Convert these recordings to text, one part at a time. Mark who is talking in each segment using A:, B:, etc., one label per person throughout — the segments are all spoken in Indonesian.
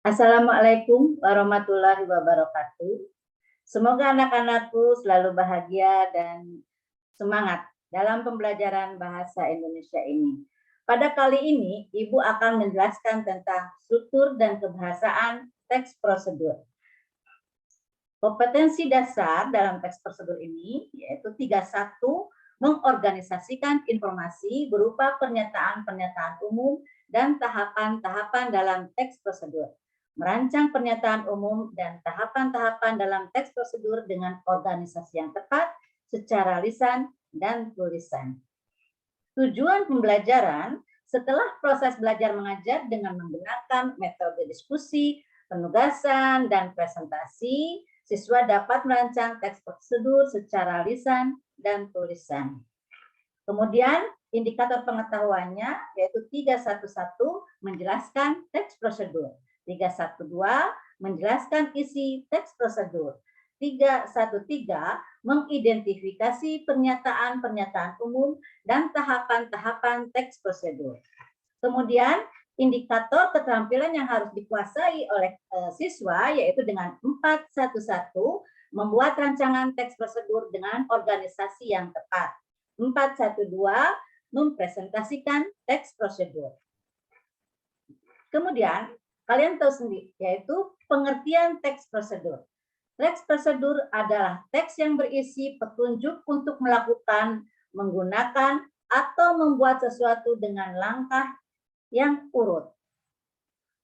A: Assalamualaikum warahmatullahi wabarakatuh. Semoga anak-anakku selalu bahagia dan semangat dalam pembelajaran bahasa Indonesia ini. Pada kali ini, Ibu akan menjelaskan tentang struktur dan kebahasaan teks prosedur. Kompetensi dasar dalam teks prosedur ini yaitu 31, mengorganisasikan informasi berupa pernyataan-pernyataan umum dan tahapan-tahapan dalam teks prosedur. Merancang pernyataan umum dan tahapan-tahapan dalam teks prosedur dengan organisasi yang tepat secara lisan dan tulisan. Tujuan pembelajaran setelah proses belajar mengajar dengan menggunakan metode diskusi, penugasan, dan presentasi, siswa dapat merancang teks prosedur secara lisan dan tulisan. Kemudian indikator pengetahuannya yaitu 311 menjelaskan teks prosedur, 312 menjelaskan isi teks prosedur, 313 mengidentifikasi pernyataan-pernyataan umum dan tahapan-tahapan teks prosedur. Kemudian indikator keterampilan yang harus dikuasai oleh siswa yaitu dengan 411 membuat rancangan teks prosedur dengan organisasi yang tepat. 412 mempresentasikan teks prosedur. Kemudian kalian tahu sendiri yaitu pengertian teks prosedur. Teks prosedur adalah teks yang berisi petunjuk untuk melakukan, menggunakan, atau membuat sesuatu dengan langkah yang urut.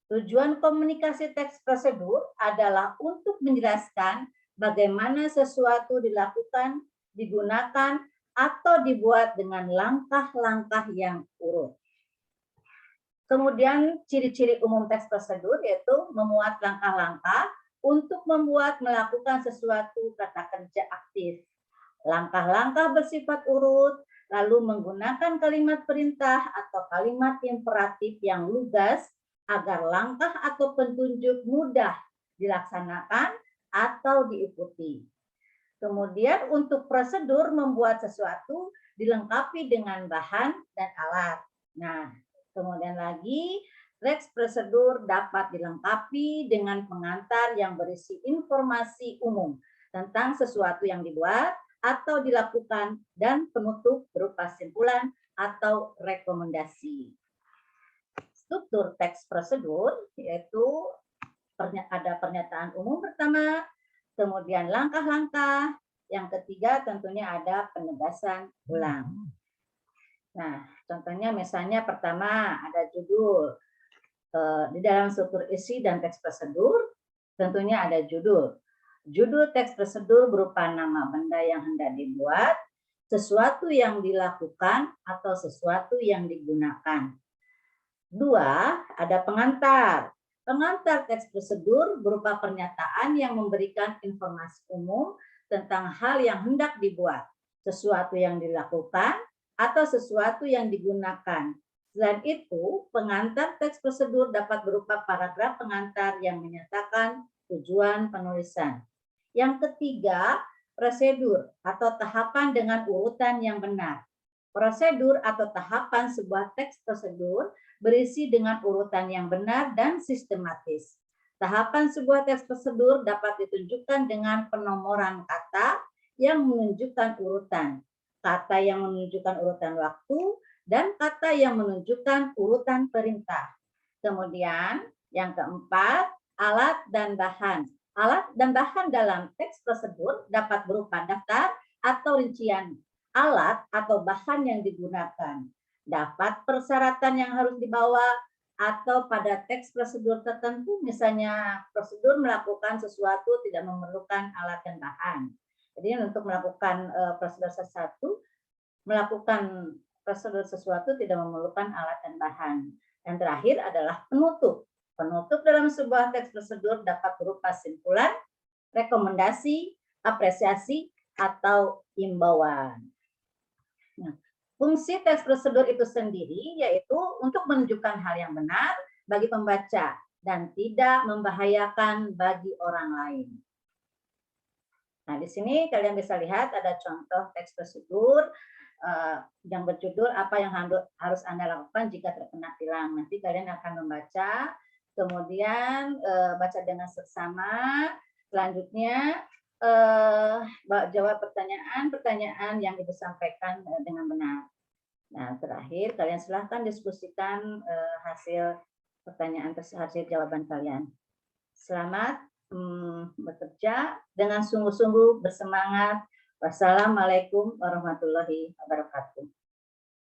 A: Tujuan komunikasi teks prosedur adalah untuk menjelaskan bagaimana sesuatu dilakukan, digunakan, atau dibuat dengan langkah-langkah yang urut. Kemudian ciri-ciri umum teks prosedur yaitu memuat langkah-langkah untuk membuat melakukan sesuatu kata kerja aktif. Langkah-langkah bersifat urut, lalu menggunakan kalimat perintah atau kalimat imperatif yang lugas agar langkah atau petunjuk mudah dilaksanakan atau diikuti. Kemudian untuk prosedur membuat sesuatu dilengkapi dengan bahan dan alat. Nah, kemudian lagi teks prosedur dapat dilengkapi dengan pengantar yang berisi informasi umum tentang sesuatu yang dibuat atau dilakukan dan penutup berupa simpulan atau rekomendasi. Struktur teks prosedur yaitu ada pernyataan umum pertama, kemudian langkah-langkah, yang ketiga tentunya ada penegasan ulang. Nah, contohnya misalnya pertama ada judul. Di dalam struktur isi dan teks prosedur tentunya ada judul. Judul teks prosedur berupa nama benda yang hendak dibuat, sesuatu yang dilakukan, atau sesuatu yang digunakan. 2, ada pengantar. Pengantar teks prosedur berupa pernyataan yang memberikan informasi umum tentang hal yang hendak dibuat, sesuatu yang dilakukan, atau sesuatu yang digunakan. Selain itu, pengantar teks prosedur dapat berupa paragraf pengantar yang menyatakan tujuan penulisan. Yang ketiga, prosedur atau tahapan dengan urutan yang benar. Prosedur atau tahapan sebuah teks prosedur berisi dengan urutan yang benar dan sistematis. Tahapan sebuah teks prosedur dapat ditunjukkan dengan penomoran kata yang menunjukkan urutan, kata yang menunjukkan urutan waktu, dan kata yang menunjukkan urutan perintah. Kemudian yang keempat, alat dan bahan. Alat dan bahan dalam teks prosedur dapat berupa daftar atau rincian alat atau bahan yang digunakan. Dapat persyaratan yang harus dibawa, atau pada teks prosedur tertentu, misalnya prosedur melakukan sesuatu tidak memerlukan alat dan bahan. Jadi untuk melakukan prosedur sesuatu, melakukan prosedur sesuatu tidak memerlukan alat dan bahan. Yang terakhir adalah penutup. Penutup dalam sebuah teks prosedur dapat berupa simpulan, rekomendasi, apresiasi, atau imbauan. Nah, fungsi teks prosedur itu sendiri yaitu untuk menunjukkan hal yang benar bagi pembaca dan tidak membahayakan bagi orang lain. Nah, di sini kalian bisa lihat ada contoh teks prosedur yang berjudul apa yang harus Anda lakukan jika terkena tilang. Nanti kalian akan membaca kemudian baca dengan seksama. Selanjutnya jawab pertanyaan-pertanyaan yang Ibu sampaikan dengan benar. Nah, terakhir kalian silahkan diskusikan hasil pertanyaan hasil jawaban kalian. Selamat bekerja dengan sungguh-sungguh bersemangat. Wassalamualaikum warahmatullahi wabarakatuh.